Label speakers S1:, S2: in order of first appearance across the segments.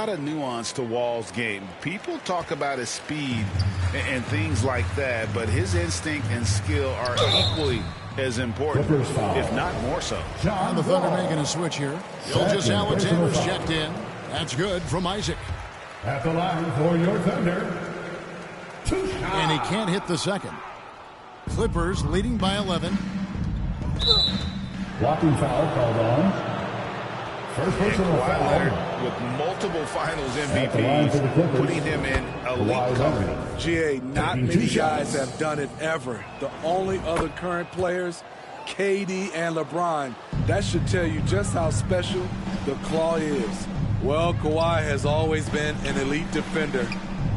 S1: lot of nuance to Wall's game. People talk about his speed and things like that, but his instinct and skill are equally as important, if not more so.
S2: And the Thunder making a switch here. Gilgeous-Alexander's checked in. That's good from Isaac.
S3: At the line for your Thunder,
S2: and he can't hit the second. Clippers leading by 11.
S3: Blocking foul called on. First personal foul.
S1: Leonard with multiple finals MVPs, putting him in elite company.
S4: GA, not many guys have done it ever. The only other current players, KD and LeBron. That should tell you just how special the Claw is. Well, Kawhi has always been an elite defender,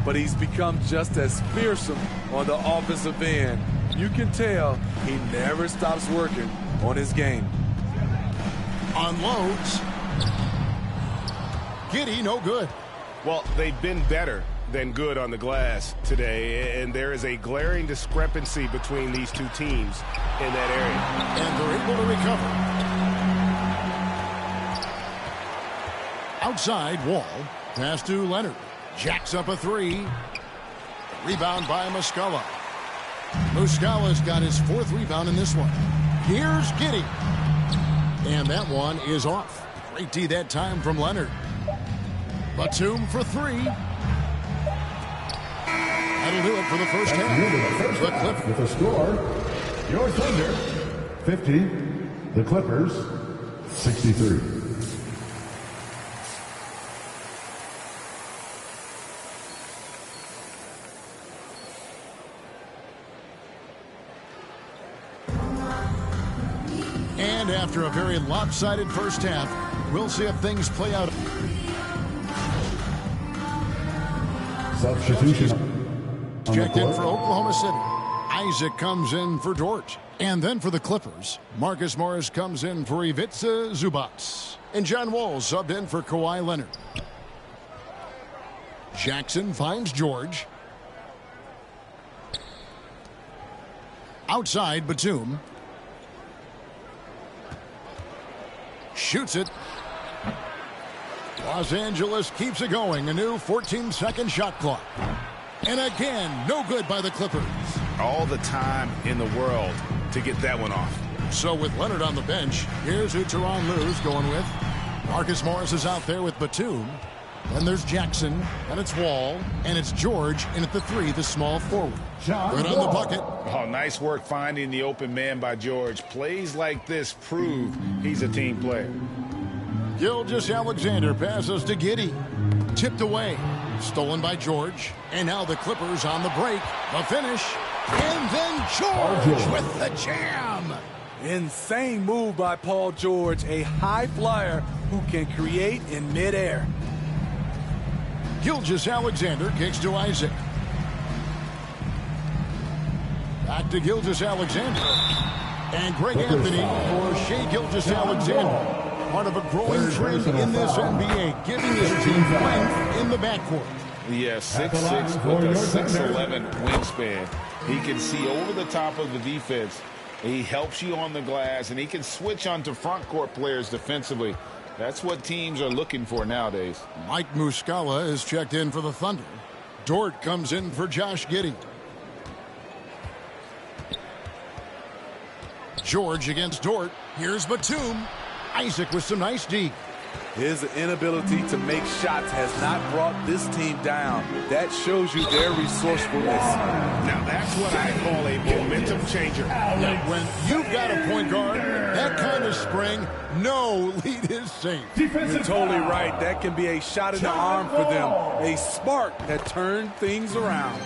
S4: but he's become just as fearsome on the offensive end. You can tell he never stops working on his game.
S2: Unloads. Giddey, no good.
S5: Well, they've been better than good on the glass today, and there is a glaring discrepancy between these two teams in that area.
S2: And they're able to recover. Outside, Wall. Pass to Leonard. Jacks up a three. Rebound by Muscala. Muscala's got his fourth rebound in this one. Here's Giddey. And that one is off. Great D that time from Leonard. Batum for three. That'll do it for the first half.
S3: With a score, your Thunder 50, the Clippers 63.
S2: And after a very lopsided first half, we'll see if things play out.
S3: Substitution.
S2: Checked in for Oklahoma City. Isaac comes in for Dort. And then for the Clippers, Marcus Morris comes in for Ivica Zubac. And John Wall subbed in for Kawhi Leonard. Jackson finds George. Outside, Batum. Shoots it. Los Angeles keeps it going. A new 14-second shot clock. And again, no good by the Clippers.
S1: All the time in the world to get that one off.
S2: So with Leonard on the bench, here's who Tyronn Lue's going with. Marcus Morris is out there with Batum. Then there's Jackson, and it's Wall, and it's George, and at the three, the small forward. Good on the bucket.
S1: Oh, nice work finding the open man by George. Plays like this prove he's a team player.
S2: Gilgeous-Alexander passes to Giddey. Tipped away. Stolen by George. And now the Clippers on the break. The finish. And then George with the jam.
S4: Insane move by Paul George, a high flyer who can create in midair.
S2: Gilgeous-Alexander kicks to Isaac. Back to Gilgeous-Alexander. And Greg Anthony for Shai Gilgeous-Alexander. Part of a growing trend in this NBA, giving his team length in the backcourt.
S1: Yeah, 6'6" with a 6'11" wingspan. He can see over the top of the defense. He helps you on the glass, and he can switch onto front court players defensively. That's what teams are looking for nowadays.
S2: Mike Muscala is checked in for the Thunder. Dort comes in for Josh Giddey. George against Dort. Here's Batum. Isaac with some nice D.
S4: His inability to make shots has not brought this team down. That shows you their resourcefulness.
S5: Now that's what I call a momentum changer.
S2: When you've got a point guard, that kind of spring, no lead is safe.
S4: You're totally right. That can be a shot in the arm for them. A spark that turned things around.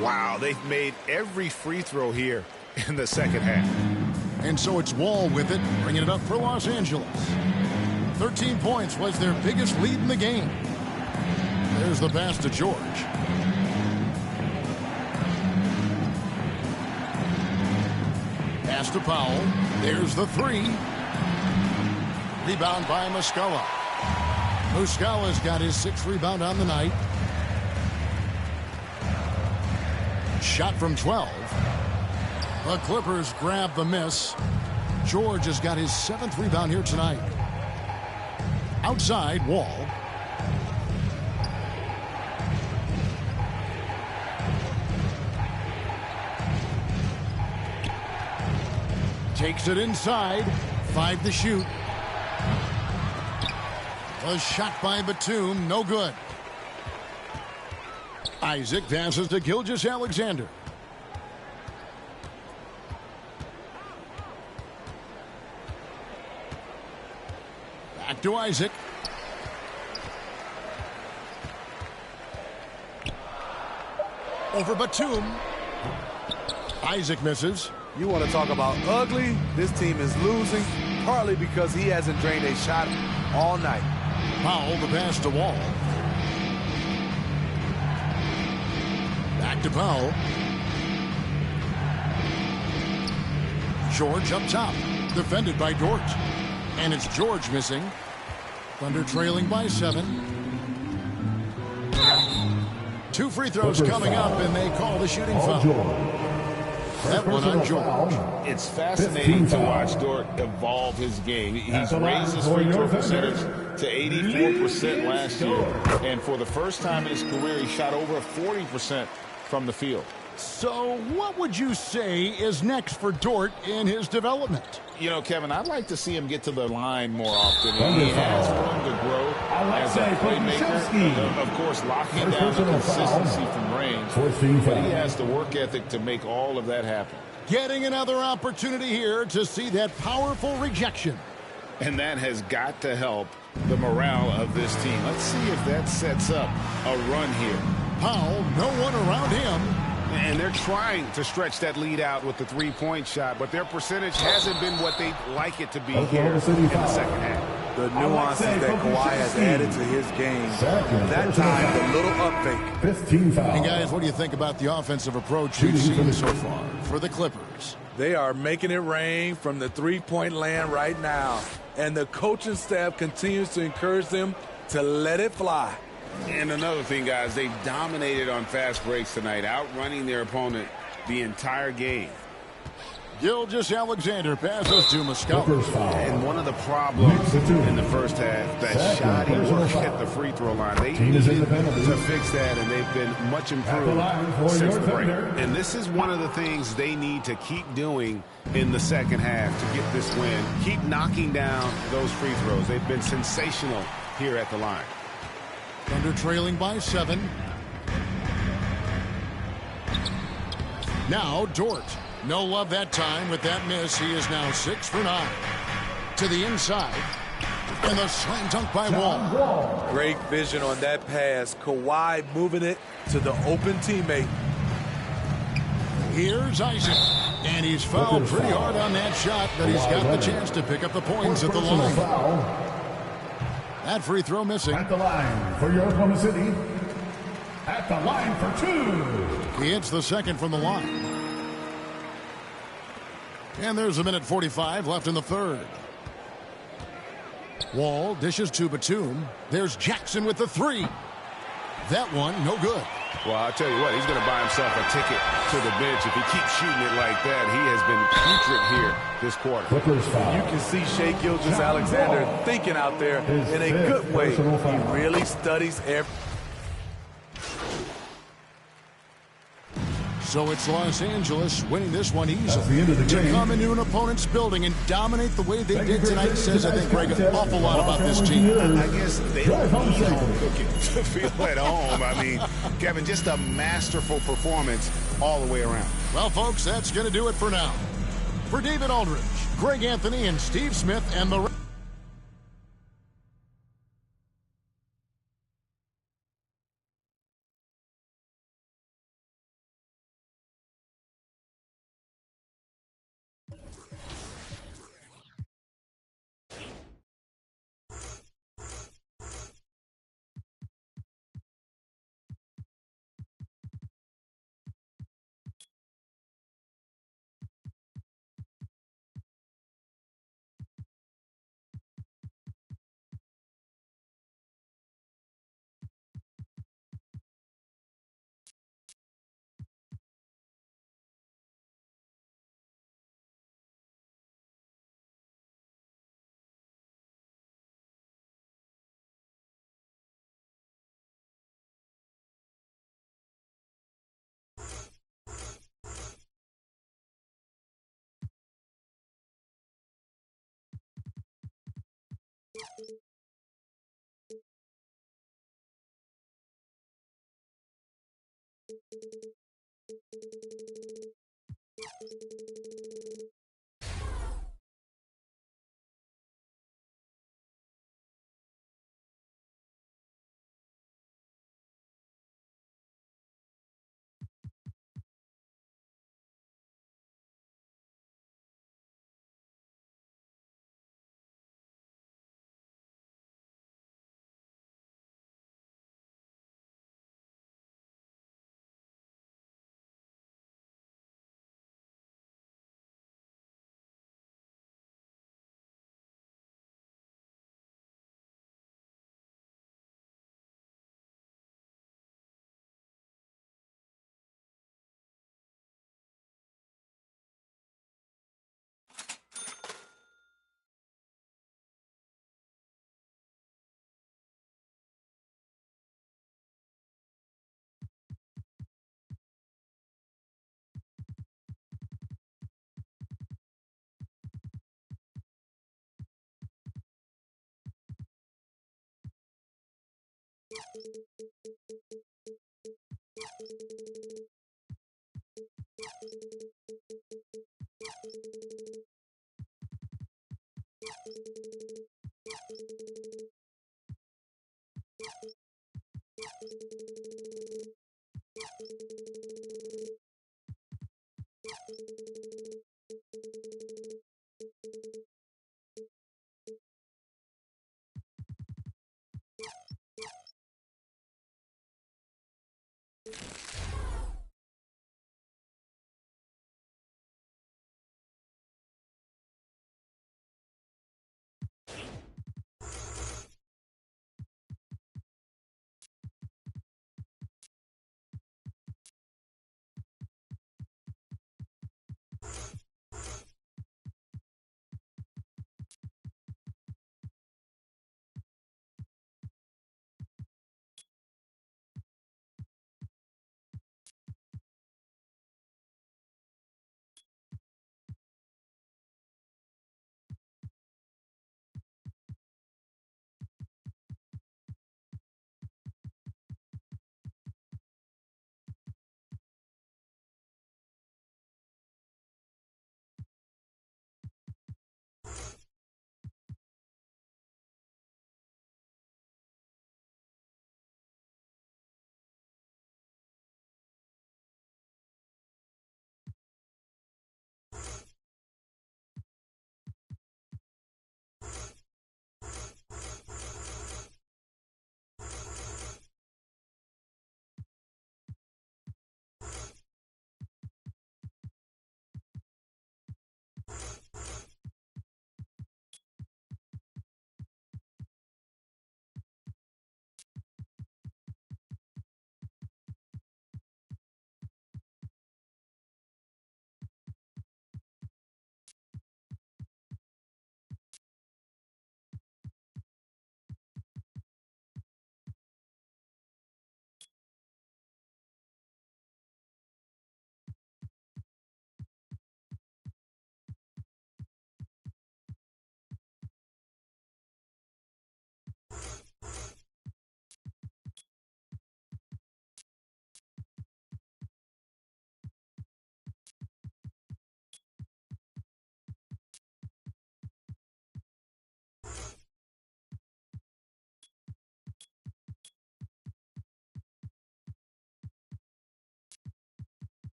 S5: Wow, they've made every free throw here in the second half.
S2: And so it's Wall with it, bringing it up for Los Angeles. 13 points was their biggest lead in the game. There's the pass to George. Pass to Powell. There's the three. Rebound by Muscala. Muscala's got his sixth rebound on the night. Shot from 12. The Clippers grab the miss. George has got his seventh rebound here tonight. Outside, Wall. Takes it inside. 5 to shoot. A shot by Batum. No good. Isaac passes to Gilgeous-Alexander. Back to Isaac. Over Batum. Isaac misses.
S4: You want to talk about ugly? This team is losing, partly because he hasn't drained a shot all night.
S2: Powell the pass to Wall. Back to Powell. George up top. Defended by Dort. And it's George missing. Thunder trailing by 7. 2 free throws coming up, and they call the shooting foul. That one on George.
S1: It's fascinating to watch Dort evolve his game. He's raised his free throw percentage to 84% last year. And for the first time in his career, he shot over 40% from the field.
S2: So what would you say is next for Dort in his development?
S1: You know, Kevin, I'd like to see him get to the line more often. He has room to grow as a playmaker. Of course, locking down the consistency from range. But he has the work ethic to make all of that happen.
S2: Getting another opportunity here to see that powerful rejection.
S1: And that has got to help the morale of this team. Let's see if that sets up a run here.
S2: Powell, no one around him.
S5: And they're trying to stretch that lead out with the three-point shot, but their percentage hasn't been what they'd like it to be here in the second half.
S4: The nuances that Kawhi has added to his game. That time, the little up fake.
S3: 15 foul.
S2: And guys, what do you think about the offensive approach you've seen so far for the Clippers?
S4: They are making it rain from the three-point land right now. And the coaching staff continues to encourage them to let it fly.
S1: And another thing, guys, they've dominated on fast breaks tonight, outrunning their opponent the entire game.
S2: Gilgeous-Alexander passes to Muscala.
S1: And one of the problems in the first half, that shoddy work at the free throw line, they needed to fix that, and they've been much improved since the break. And this is one of the things they need to keep doing in the second half to get this win. Keep knocking down those free throws. They've been sensational here at the line.
S2: Thunder trailing by 7. Now Dort. No love that time with that miss. He is now 6 for 9. To the inside. And the slam dunk by Wall.
S4: Great vision on that pass. Kawhi moving it to the open teammate.
S2: Here's Isaac. And he's fouled pretty hard on that shot, but he's got the chance to pick up the points at the line. That free throw missing.
S3: At the line for your Oklahoma City. At the line for 2.
S2: He hits the second from the line. And there's 1:45 left in the third. Wall dishes to Batum. There's Jackson with the 3. That one, no good.
S5: Well, I'll tell you what, he's going to buy himself a ticket to the bench. If he keeps shooting it like that, he has been putrid here this quarter.
S4: You can see Shai Gilgeous-Alexander thinking out there in a good way. He really studies every...
S2: So it's Los Angeles winning this one easily.
S3: That's the end of the
S2: to
S3: game.
S2: come into an opponent's building and dominate the way they did tonight says, I think, Greg, an awful lot about this team.
S1: I guess they don't need home cooking to feel at home. I mean, Kevin, just a masterful performance all the way around.
S2: Well, folks, that's going to do it for now. For David Aldridge, Greg Anthony, and Steve Smith, and the...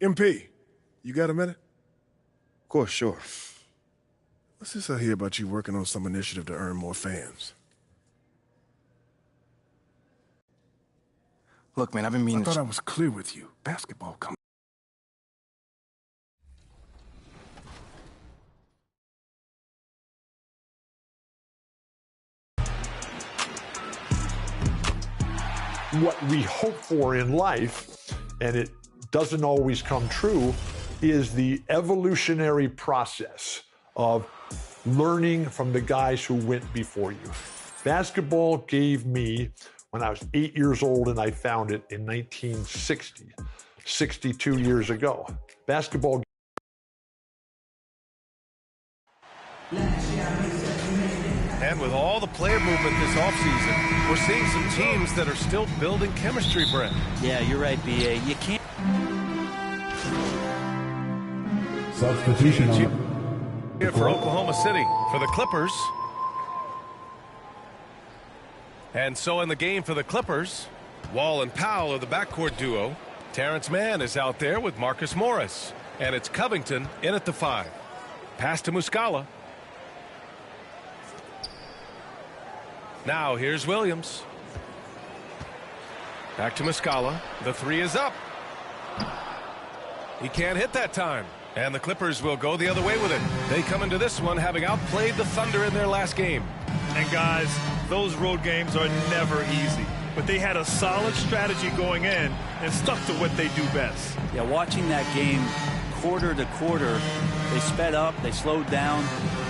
S4: MP, you got a minute?
S6: Of course, sure.
S4: What's this I hear about you working on some initiative to earn more fans?
S6: Look, man, I've been meaning
S4: I thought I was clear with you. Basketball comes.
S7: What we hope for in life, and it doesn't always come true, is the evolutionary process of learning from the guys who went before you. Basketball gave me, when I was 8 years old and I found it in 1960, 62 years ago. Basketball.
S5: And with all the player movement this offseason, we're seeing some teams that are still building chemistry, Brent.
S8: Yeah, you're right, B.A. You can't.
S3: Substitution on
S5: Here for Oklahoma City for the Clippers. And so in the game for the Clippers, Wall and Powell are the backcourt duo. Terrence Mann is out there with Marcus Morris. And it's Covington in at the 5. Pass to Muscala. Now here's Williams. Back to Muscala. The 3 is up. He can't hit that time. And the Clippers will go the other way with it. They come into this one having outplayed the Thunder in their last game.
S9: And guys, those road games are never easy. But they had a solid strategy going in and stuck to what they do best.
S8: Yeah, watching that game quarter to quarter, they sped up, they slowed down,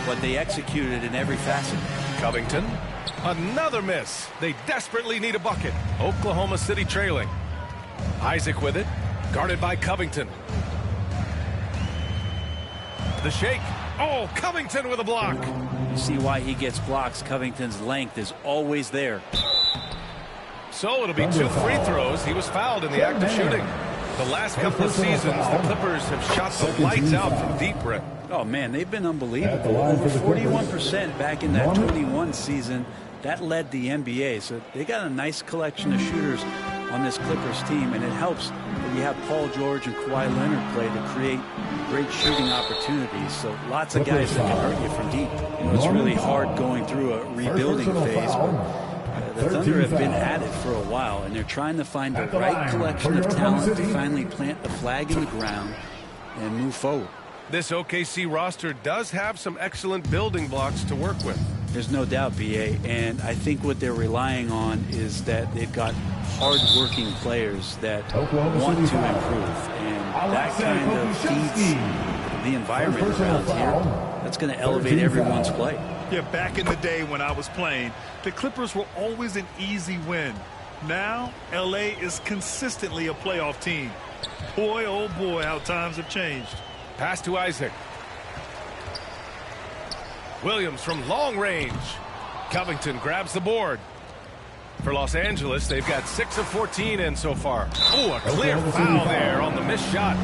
S8: but they executed in every facet.
S5: Covington. Another miss. They desperately need a bucket. Oklahoma City trailing. Isaac with it. Guarded by Covington. The shake. Oh, Covington with a block.
S8: You see why he gets blocks. Covington's length is always there.
S5: So it'll be 2 free throws. He was fouled in the act of shooting. The last couple of seasons, the Clippers have shot the lights out from deep, Brett.
S8: Oh, man, they've been unbelievable. Over 41% back in that 21 season. That led the NBA. So they got a nice collection of shooters on this Clippers team, and it helps that you have Paul George and Kawhi Leonard play to create great shooting opportunities. So lots of guys that can hurt you from deep. You know, it's really hard going through a rebuilding phase, but the Thunder have been at it for a while, and they're trying to find the right collection of talent to finally plant the flag in the ground and move forward.
S5: This OKC roster does have some excellent building blocks to work with.
S8: There's no doubt, B.A., and I think what they're relying on is that they've got hard-working players that want to improve, and that kind of feeds the environment around here. That's going to elevate everyone's play.
S9: Yeah, back in the day when I was playing, the Clippers were always an easy win. Now, L.A. is consistently a playoff team. Boy, oh boy, how times have changed.
S5: Pass to Isaac. Williams from long range. Covington grabs the board. For Los Angeles, they've got 6 of 14 in so far. Oh, a clear foul there on the missed shot.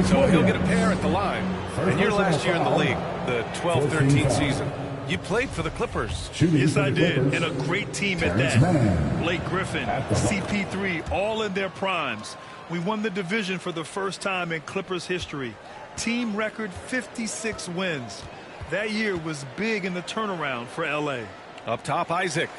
S5: So he'll get a pair at the line. And your last year in the league, the 12-13 season, you played for the Clippers.
S9: Yes, I did, and a great team at that. Blake Griffin, CP3, all in their primes. We won the division for the first time in Clippers history. Team record 56 wins. That year was big in the turnaround for L.A.
S5: Up top, Isaac.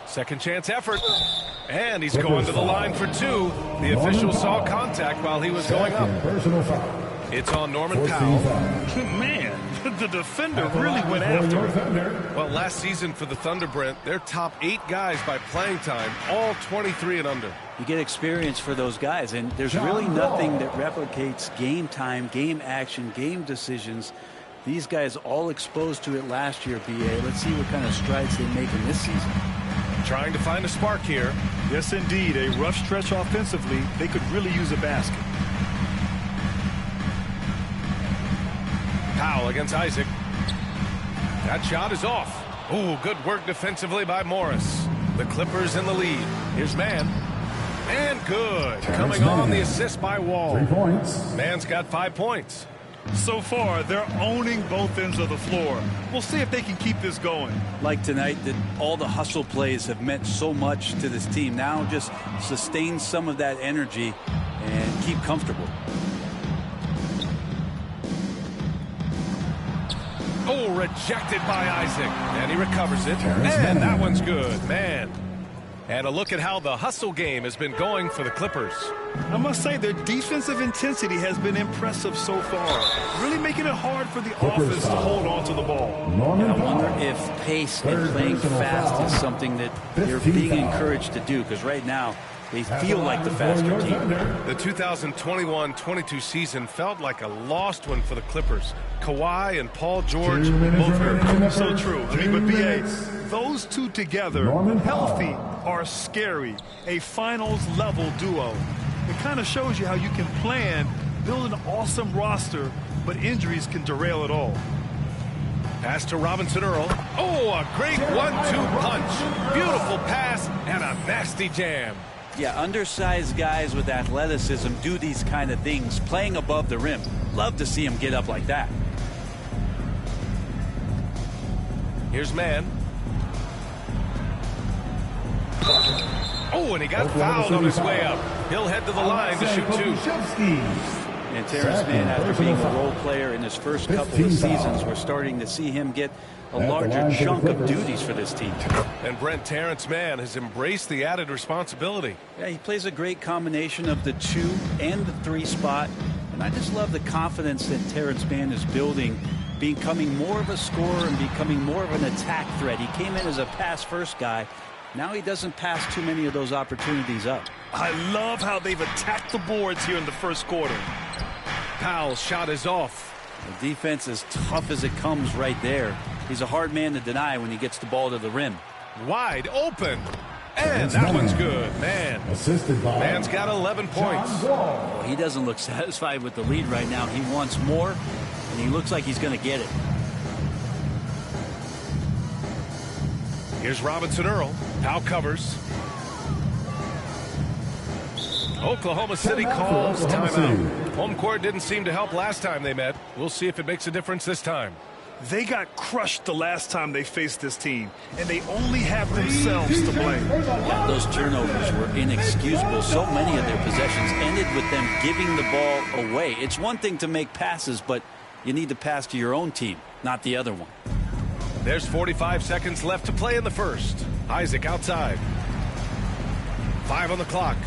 S5: Second chance effort. And he's going to the line for 2. The official saw contact while he was going up.
S3: Personal foul.
S5: It's on Norman Powell.
S9: Man, the defender really went after him.
S5: Well, last season for the Thunder, Brent, their top 8 guys by playing time, all 23 and under.
S8: You get experience for those guys, and there's really nothing that replicates game time, game action, game decisions. These guys all exposed to it last year, B.A. Let's see what kind of strides they make in this season.
S5: Trying to find a spark here.
S9: Yes, indeed. A rough stretch offensively. They could really use a basket.
S5: Powell against Isaac. That shot is off. Oh, good work defensively by Morris. The Clippers in the lead. Here's Mann. And good. Coming on the assist by Wall.
S3: 3 points.
S5: Mann's got 5 points.
S9: So far, they're owning both ends of the floor. We'll see if they can keep this going.
S8: Like tonight, that all the hustle plays have meant so much to this team. Now just sustain some of that energy and keep comfortable.
S5: Oh, rejected by Isaac. And he recovers it. And that one's good. Man. And a look at how the hustle game has been going for the Clippers.
S9: I must say their defensive intensity has been impressive so far. Really making it hard for the offense to hold on to the ball.
S8: And I wonder if pace and playing fast is something that they're being encouraged to do, because right now they feel like the faster team.
S5: The 2021-22 season felt like a lost one for the Clippers. Kawhi and Paul George both hurt.
S9: So true. I mean, but BA, those two together, healthy, are scary. A finals-level duo. It kind of shows you how you can plan, build an awesome roster, but injuries can derail it all.
S5: Pass to Robinson Earl. Oh, a great 1-2 punch. Beautiful pass and a nasty jam.
S8: Yeah, undersized guys with athleticism do these kind of things, playing above the rim. Love to see him get up like that.
S5: Here's Man. Oh, and he got fouled on his way up. He'll head to the line to shoot two.
S8: And Terrence Mann, after being a role player in his first couple of seasons, we're starting to see him get a larger chunk of duties for this team.
S5: And Brent, Terrence Mann has embraced the added responsibility.
S8: Yeah, he plays a great combination of the 2 and the 3 spot. And I just love the confidence that Terrence Mann is building, becoming more of a scorer and becoming more of an attack threat. He came in as a pass-first guy. Now he doesn't pass too many of those opportunities up.
S9: I love how they've attacked the boards here in the first quarter.
S5: Powell's shot is off.
S8: The defense is tough as it comes right there. He's a hard man to deny when he gets the ball to the rim.
S5: Wide open. And that one's good. Man. Man's got 11 points.
S8: Oh, he doesn't look satisfied with the lead right now. He wants more, and he looks like he's going to get it.
S5: Here's Robinson Earl. Powell covers. Oklahoma City calls timeout. Home court didn't seem to help last time they met. We'll see if it makes a difference this time.
S9: They got crushed the last time they faced this team, and they only have themselves to blame.
S8: Yeah, those turnovers were inexcusable. So many of their possessions ended with them giving the ball away. It's one thing to make passes, but you need to pass to your own team, not the other one.
S5: There's 45 seconds left to play in the first. Isaac outside. 5 on the clock.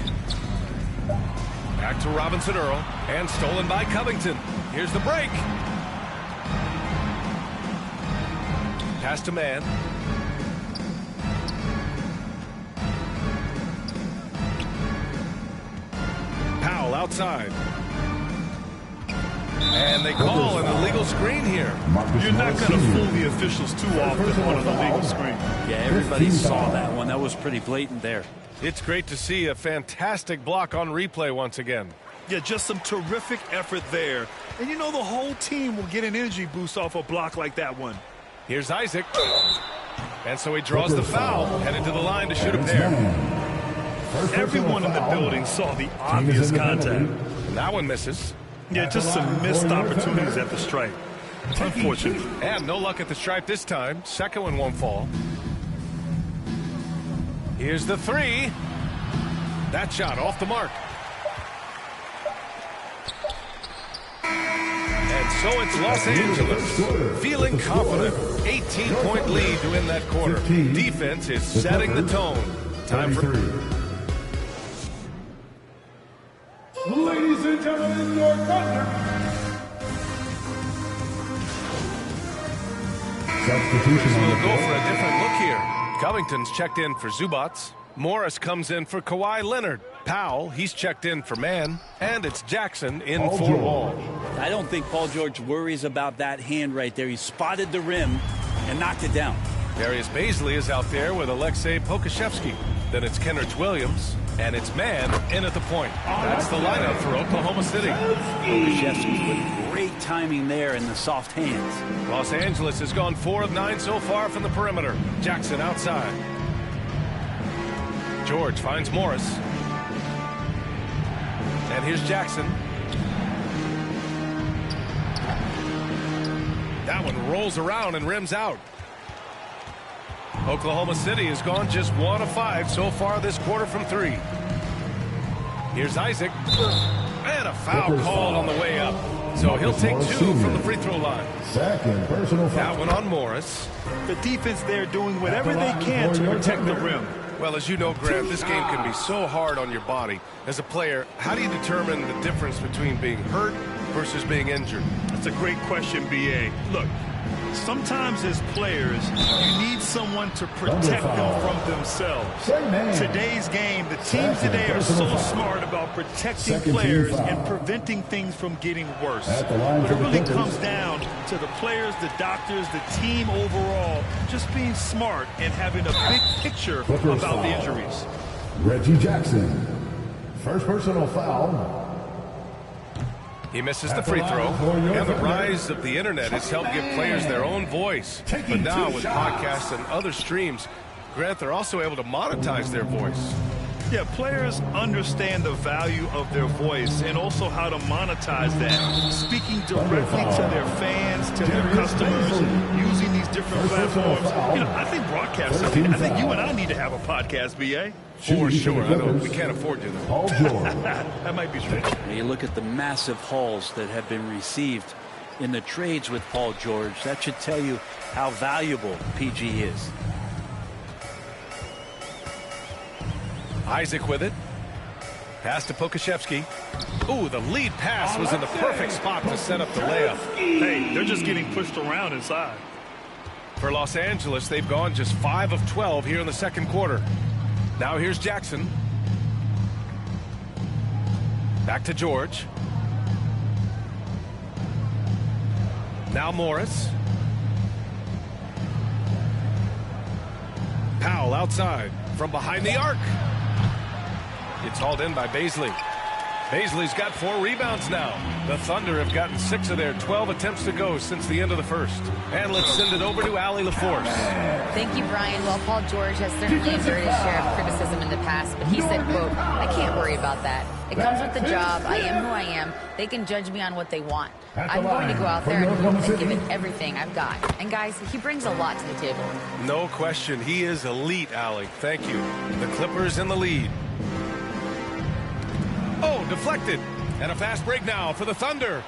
S5: Back to Robinson Earl, and stolen by Covington. Here's the break. Pass to Man. Powell outside. And they call an illegal screen here.
S9: You're not going to fool the officials too often on an illegal screen.
S8: Yeah, everybody saw that one. That was pretty blatant there.
S5: It's great to see a fantastic block on replay once again.
S9: Yeah, just some terrific effort there. And you know the whole team will get an energy boost off a block like that one.
S5: Here's Isaac. And so he draws the foul, headed to the line to shoot a pair.
S9: Everyone in the building saw the obvious contact.
S5: And that one misses.
S9: Yeah, just some missed opportunities at the stripe. Unfortunate.
S5: And no luck at the stripe this time. Second one won't fall. Here's the 3. That shot off the mark. And so it's Los Angeles feeling confident. 18-point lead to win that quarter. Defense is setting the tone. Time for...
S3: Ladies and gentlemen, your Thunder. Substitution.
S5: We'll go for a different look here. Covington's checked in for Zubats. Morris comes in for Kawhi Leonard. Powell, he's checked in for Man. And it's Jackson in for Wall.
S8: I don't think Paul George worries about that hand right there. He spotted the rim and knocked it down.
S5: Darius Baisley is out there with Alexei Pokusevski. Then it's Kenrich Williams. And it's Man in at the point. That's the lineup for Oklahoma City.
S8: Pokusevski with great timing there in the soft hands.
S5: Los Angeles has gone 4 of 9 so far from the perimeter. Jackson outside. George finds Morris. And here's Jackson. That one rolls around and rims out. Oklahoma City has gone just 1 of 5 so far this quarter from 3. Here's Isaac. And a foul called on the way up. So he'll take 2 from the free throw line.
S3: Second personal foul.
S5: That one on Morris.
S9: The defense there doing whatever they can to protect the rim.
S5: Well, as you know, Grant, this game can be so hard on your body. As a player, how do you determine the difference between being hurt versus being injured?
S9: That's a great question, B.A. Look, sometimes as players, you need someone to protect them from themselves. Today's game, the teams today are so smart about protecting players and preventing things from getting worse. But it really comes down to the players, the doctors, the team overall, just being smart and having a big picture about the injuries.
S3: Reggie Jackson, first personal foul.
S5: He misses the free throw, and the rise of the internet has helped give players their own voice. But now with podcasts and other streams, Grant, they're also able to monetize their voice.
S9: Yeah, players understand the value of their voice and also how to monetize that. Speaking directly to their fans, to their customers, using these different platforms. You know, I think broadcasters, I think you and I need to have a podcast, B.A.
S5: For sure. I know we can't afford to, though.
S9: That might be true.
S8: You look at the massive hauls that have been received in the trades with Paul George. That should tell you how valuable PG is.
S5: Isaac with it. Pass to Pokusevski. Ooh, the lead pass was in the perfect spot to set up the layup.
S9: Hey, they're just getting pushed around inside.
S5: For Los Angeles, they've gone just 5 of 12 here in the second quarter. Now here's Jackson. Back to George. Now Morris. Powell outside from behind the arc. It's hauled in by Bazley. Bazley's got 4 rebounds now. The Thunder have gotten 6 of their 12 attempts to go since the end of the first. And let's send it over to Allie LaForce.
S10: Thank you, Brian. Well, Paul George has certainly endured his share of criticism in the past, but he said, quote, "I can't worry about that. It comes with the job. I am who I am. They can judge me on what they want. I'm going to go out there and give it everything I've got." And guys, he brings a lot to the table.
S5: No question. He is elite, Allie. Thank you. The Clippers in the lead. Oh, deflected. And a fast break now for the Thunder.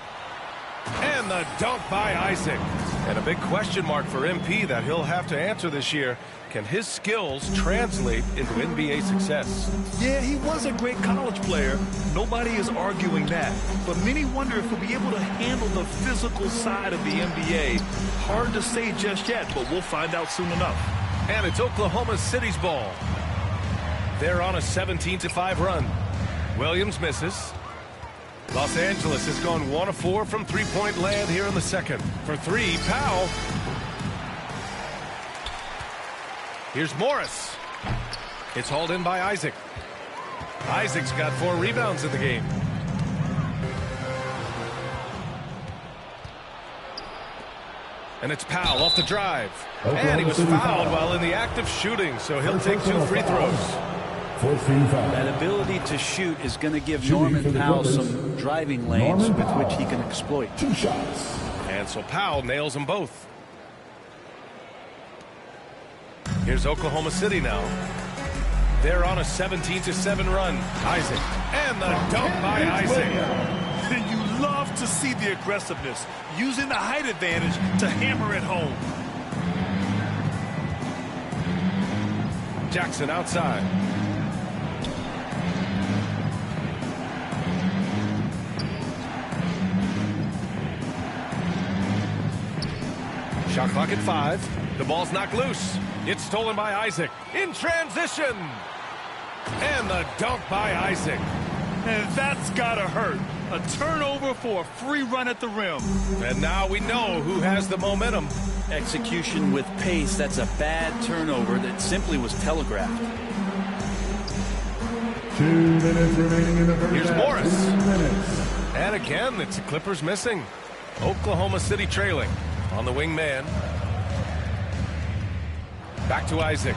S5: And the dunk by Isaac. And a big question mark for MP that he'll have to answer this year. Can his skills translate into NBA success?
S9: Yeah, he was a great college player. Nobody is arguing that. But many wonder if he'll be able to handle the physical side of the NBA. Hard to say just yet, but we'll find out soon enough.
S5: And it's Oklahoma City's ball. They're on a 17-5 run. Williams misses. Los Angeles has gone 1 of 4 from three-point land here in the second. For 3, Powell. Here's Morris. It's hauled in by Isaac. Isaac's got 4 rebounds in the game. And it's Powell off the drive. And he was fouled while in the act of shooting, so he'll take 2 free throws.
S8: That ability to shoot is going to give Norman Powell some driving lanes with which he can exploit.
S3: 2 shots.
S5: And so Powell nails them both. Here's Oklahoma City now. They're on a 17-7 run. Isaac. And the dunk by Isaac.
S9: And you love to see the aggressiveness, using the height advantage to hammer it home.
S5: Jackson outside. Shot clock at 5. The ball's knocked loose. It's stolen by Isaac. In transition. And the dunk by Isaac.
S9: And that's got to hurt. A turnover for a free run at the rim.
S5: And now we know who has the momentum.
S8: Execution with pace. That's a bad turnover that simply was telegraphed.
S3: 2 minutes remaining in the first.
S5: Here's Morris.
S3: 2 minutes.
S5: And again, it's the Clippers missing. Oklahoma City trailing on the wing man. Back to Isaac.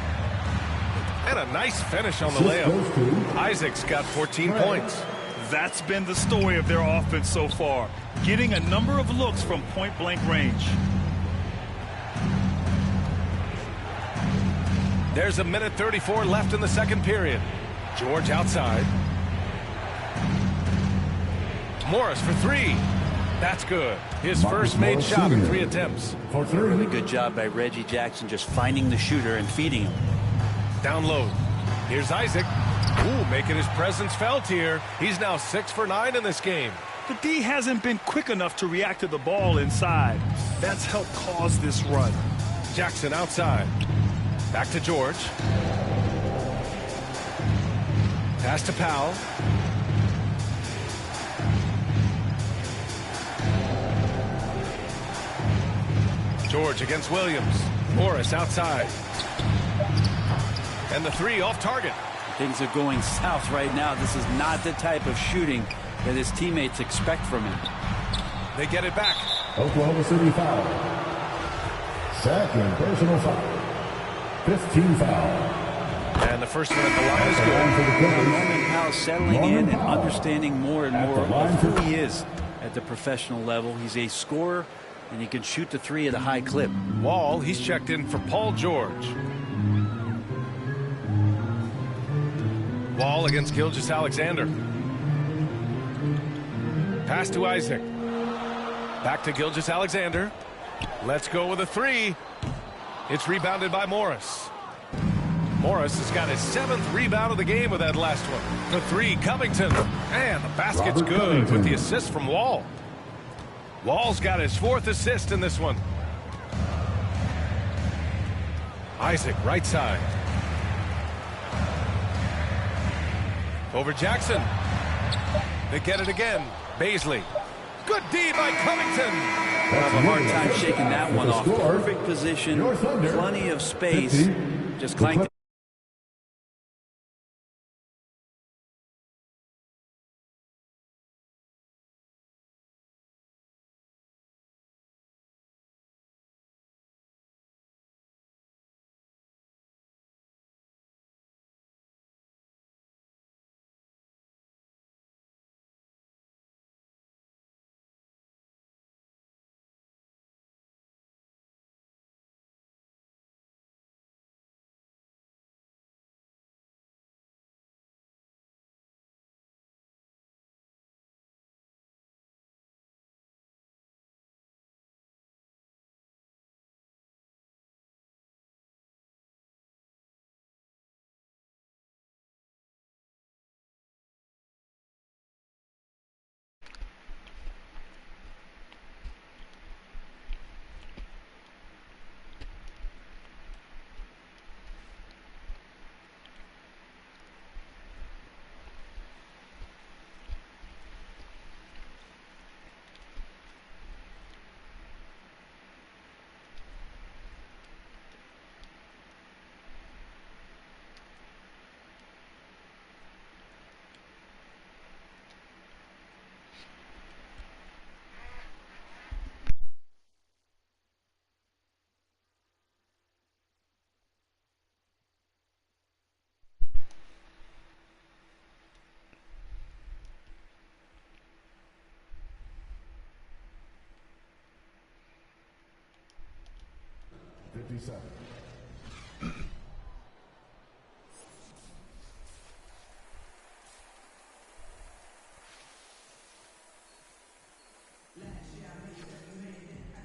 S5: And a nice finish on the layup. Isaac's got 14 points.
S9: That's been the story of their offense so far. Getting a number of looks from point-blank range.
S5: There's a minute 34 left in the second period. George outside. Morris for three. That's good. His first made shot in 3 attempts.
S8: Really good job by Reggie Jackson just finding the shooter and feeding him.
S5: Down low. Here's Isaac. Ooh, making his presence felt here. He's now 6 for 9 in this game.
S9: The D hasn't been quick enough to react to the ball inside. That's helped cause this run.
S5: Jackson outside. Back to George. Pass to Powell. George against Williams. Morris outside. And the three off target.
S8: Things are going south right now. This is not the type of shooting that his teammates expect from him.
S5: They get it back.
S3: Oklahoma City foul. Second personal foul. 15 foul.
S5: And the first one at the line is good.
S8: Norman Powell settling in and understanding more and more of who he is at the professional level. He's a scorer, and he can shoot the three at a high clip.
S5: Wall, he's checked in for Paul George. Wall against Gilgeous-Alexander. Pass to Isaac. Back to Gilgeous-Alexander. Let's go with a three. It's rebounded by Morris. Morris has got his 7th rebound of the game with that last one. The three, Covington. And the basket's good with the assist from Wall. Wall's got his 4th assist in this one. Isaac, right side. Over Jackson. They get it again. Baisley. Good D by Covington.
S8: Have a hard time shaking that one off. Perfect position, plenty of space. Just clanked it.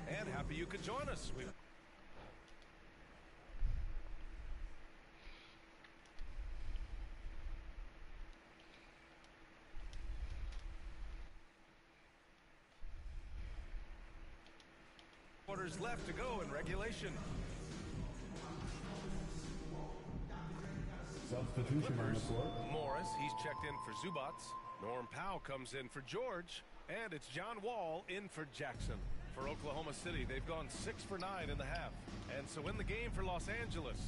S5: And happy you could join us. Quarters left to go in regulation.
S3: Substitution on the floor.
S5: Morris, he's checked in for Zubats. Norm Powell comes in for George. And it's John Wall in for Jackson. For Oklahoma City, they've gone 6 for 9 in the half. And so in the game for Los Angeles,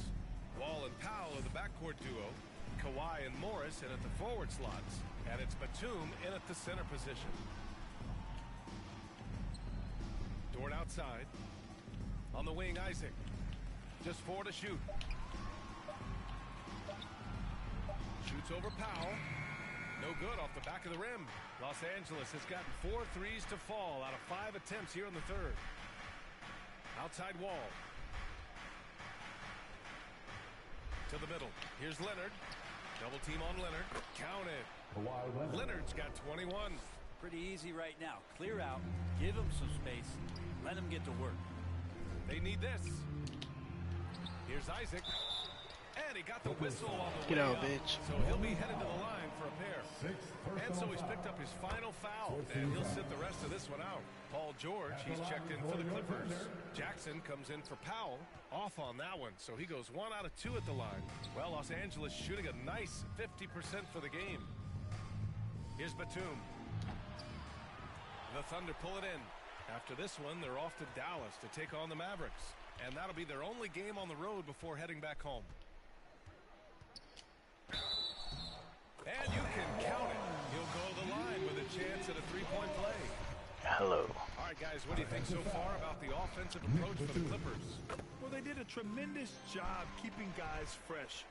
S5: Wall and Powell are the backcourt duo. Kawhi and Morris in at the forward slots. And it's Batum in at the center position. Dort outside. On the wing, Isaac. Just 4 to shoot. Shoots over Powell. No good off the back of the rim. Los Angeles has gotten 4 threes to fall out of 5 attempts here in the third. Outside Wall. To the middle. Here's Leonard. Double team on Leonard. Count it. Leonard's got 21.
S8: Pretty easy right now. Clear out. Give him some space. Let him get to work.
S5: They need this. Here's Isaac. And he got the whistle on the
S11: Get
S5: way
S11: out,
S5: up.
S11: bitch.
S5: So he'll be headed to the line for a pair. And so he's picked up his final foul, and he'll sit the rest of this one out. Paul George, he's checked in for the Clippers. Jackson comes in for Powell, off on that one, so he goes 1 out of 2 at the line. Well, Los Angeles shooting a nice 50% for the game. Here's Batum. The Thunder pull it in. After this one, they're off to Dallas to take on the Mavericks. And that'll be their only game on the road before heading back home. And you can count it. He'll go to the line with a chance at a three-point play.
S11: Hello.
S5: All right, guys, what do you think so far about the offensive approach for the Clippers?
S9: Well, they did a tremendous job keeping guys fresh.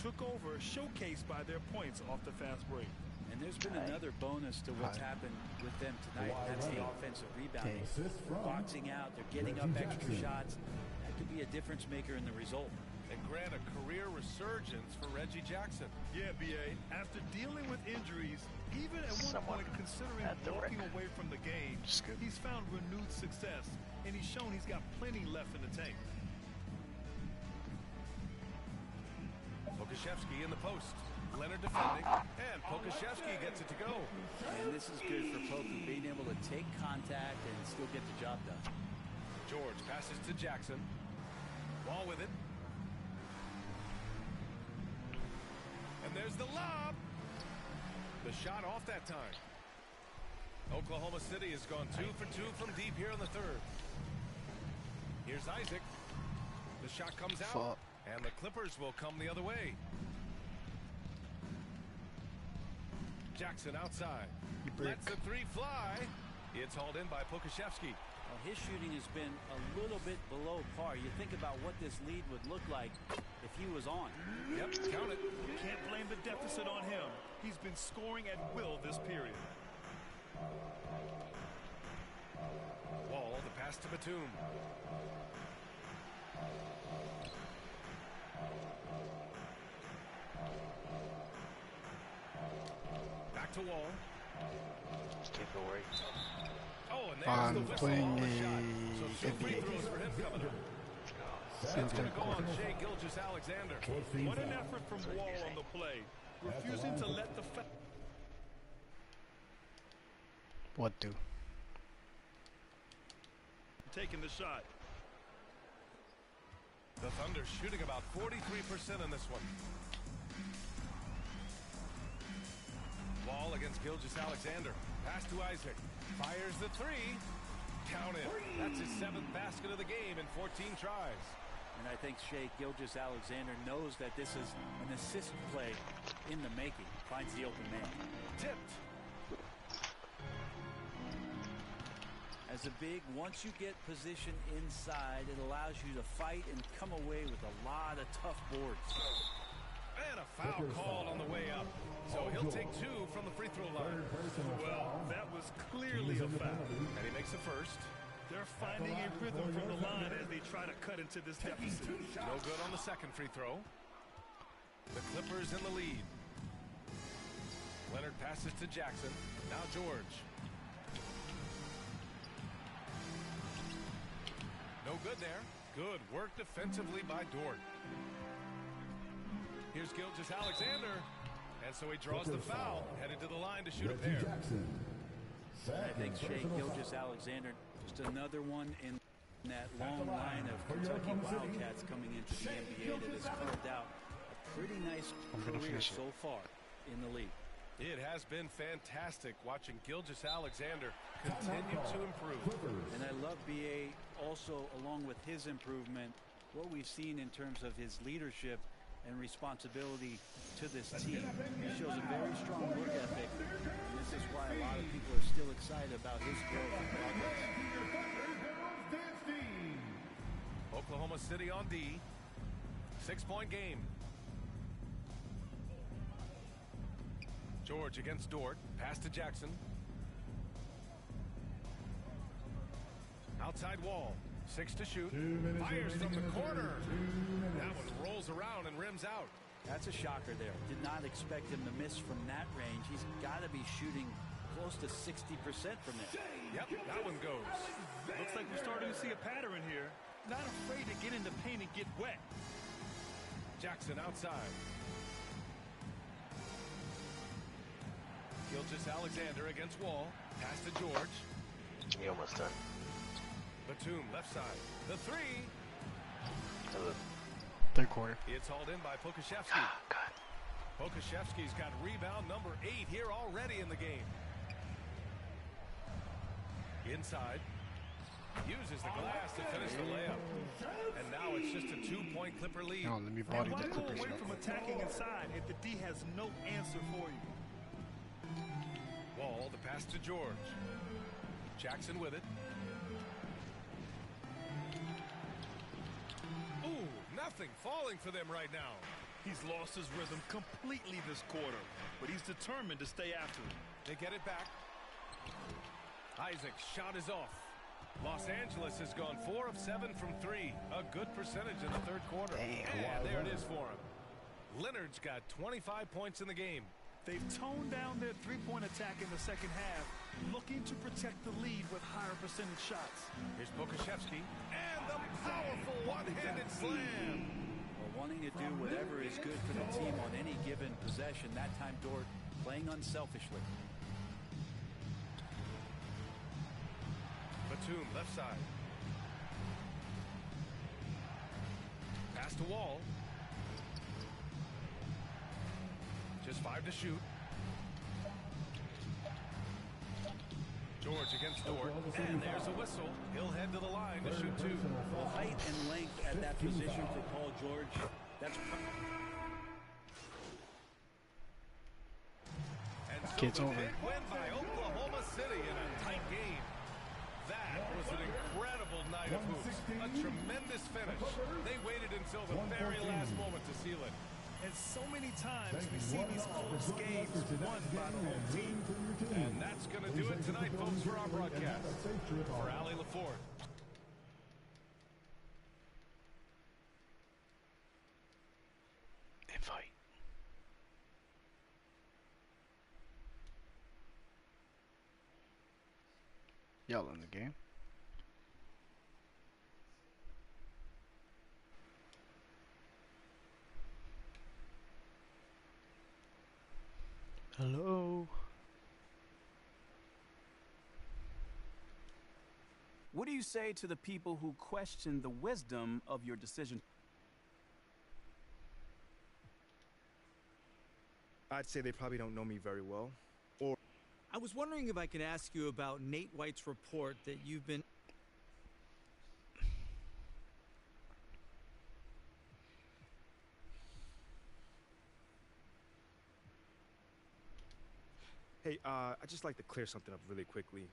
S9: Took over, showcased by their points off the fast break.
S8: And there's been another bonus to what's happened with them tonight. That's the offensive rebounding. They're boxing out. They're getting up extra shots. That could be a difference maker in the result.
S5: And grant a career resurgence for Reggie Jackson.
S9: Yeah, B.A. After dealing with injuries, even at one point considering walking away from the game, he's found renewed success, and he's shown he's got plenty left in the tank.
S5: Pokusevski in the post. Leonard defending, and Pokusevski gets it to go.
S8: And this is good for Poku, being able to take contact and still get the job done.
S5: George passes to Jackson. Wall with it. And there's the lob. The shot off that time. Oklahoma City has gone 2 for 2 from deep here in the third. Here's Isaac. The shot comes out. And the Clippers will come the other way. Jackson outside. Lets the three fly. It's hauled in by Pokusevski.
S8: Well, his shooting has been a little bit below par. You think about what this lead would look like if he was on.
S5: Yep, count it.
S9: You can't blame the deficit on him. He's been scoring at will this period.
S5: Wall, the pass to Batum. Back to Wall.
S11: Just take it away.
S5: Oh, and there's the whistle on the shot. So 2 free throws for him coming up. That's going to go on Shai Gilgeous-Alexander.
S9: What an effort from Wall on the play. Refusing to let the...
S11: What do?
S9: Taking the shot.
S5: The Thunder shooting about 43% in this one. Wall against Gilgeous-Alexander. Pass to Isaac. Fires the three. Count it. That's his 7th basket of the game in 14 tries.
S8: And I think Shai Gilgeous-Alexander knows that this is an assist play in the making. Finds the open man.
S5: Tipped.
S8: As a big, once you get position inside, it allows you to fight and come away with a lot of tough boards.
S5: And a foul called on the way up. So he'll take 2 from the free throw line.
S9: Well, that was clearly a foul.
S5: And he makes the first.
S9: They're finding a rhythm from the line as they try to cut into this deficit.
S5: No good on the second free throw. The Clippers in the lead. Leonard passes to Jackson. Now George. No good there. Good work defensively by Dort. Here's Gilgeous-Alexander. And so he draws the foul. Headed to the line to shoot a pair.
S8: I think Shai Gilgeous-Alexander, just another one in that long line of Kentucky Wildcats coming into the NBA that has carved out a pretty nice career so far in the league.
S5: It has been fantastic watching Gilgeous-Alexander continue to improve.
S8: And I love B.A. also, along with his improvement, what we've seen in terms of his leadership and responsibility to this team. He shows a very strong work ethic, and this is why a lot of people are still excited about his growth and progress.
S5: Oklahoma City on D. 6-point game. George against Dort. Pass to Jackson. Outside Wall. 6 to shoot. Fires from the corner. That one rolls around and rims out.
S8: That's a shocker there. Did not expect him to miss from that range. He's got to be shooting close to 60% from there.
S5: Yep, that one goes.
S9: Looks like we're starting to see a pattern here. Not afraid to get in the paint and get wet.
S5: Jackson outside. Gilgeous-Alexander against Wall. Pass to George.
S11: He almost done.
S5: Batum left side. The three.
S11: Third quarter.
S5: It's hauled in by Pokusevski.
S11: Ah, God.
S5: Pokusevski's got rebound number 8 here already in the game. Inside. Uses the glass to finish the layup. And now it's just a 2-point Clipper lead.
S11: No, let me body the
S9: Why go
S11: Clippers.
S9: away from attacking inside if the D has no answer for you?
S5: Wall, the pass to George. Jackson with it. Ooh, nothing falling for them right now.
S9: He's lost his rhythm completely this quarter, but he's determined to stay after it.
S5: They get it back. Isaac's shot is off. Los Angeles has gone 4 of 7 from 3. A good percentage in the third quarter. And there it is for him. Leonard's got 25 points in the game.
S9: They've toned down their three-point attack in the second half, looking to protect the lead with higher percentage shots.
S5: Here's Pokusevski. And the powerful one-handed slam.
S8: Well, wanting to do whatever is good for the team on any given possession. That time, Dort playing unselfishly.
S5: Batum left side. Pass to Wall. Just 5 to shoot. George against Dort. And there's a whistle. He'll head to the line to shoot 2.
S8: Well, height and length at that position for Paul George. That's
S5: and so
S11: Gets
S5: the
S11: over.
S5: big win by Oklahoma City in a tight game. That was an incredible night of hoops. A tremendous finish. They waited until the very last moment to seal it.
S9: And so many times we see these close games won by the home team.
S5: And that's going to do it tonight, folks, for our broadcast. For Allie LaFord.
S11: Invite. Y'all in the game? Hello?
S12: What do you say to the people who question the wisdom of your decision?
S6: I'd say they probably don't know me very well. Or
S13: I was wondering if I could ask you about Nate White's report that you've been...
S6: Hey, I'd just like to clear something up really quickly.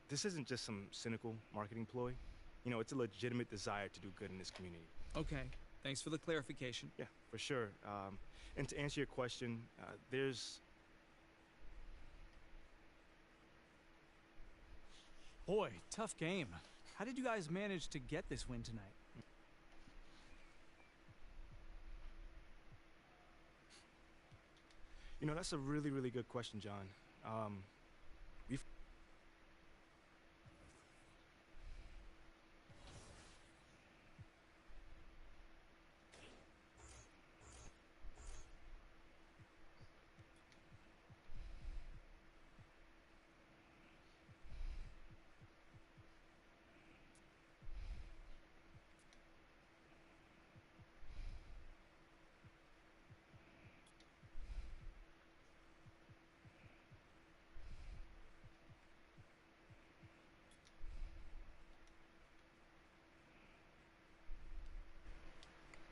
S6: This isn't just some cynical marketing ploy. You know, it's a legitimate desire to do good in this community.
S13: Okay, thanks for the clarification.
S6: Yeah, for sure. And to answer your question, there's...
S13: Boy, tough game. How did you guys manage to get this win tonight?
S6: You know, that's a really, really good question, John. We've...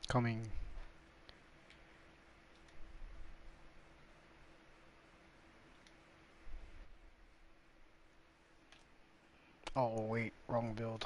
S11: Coming. Oh wait, wrong build.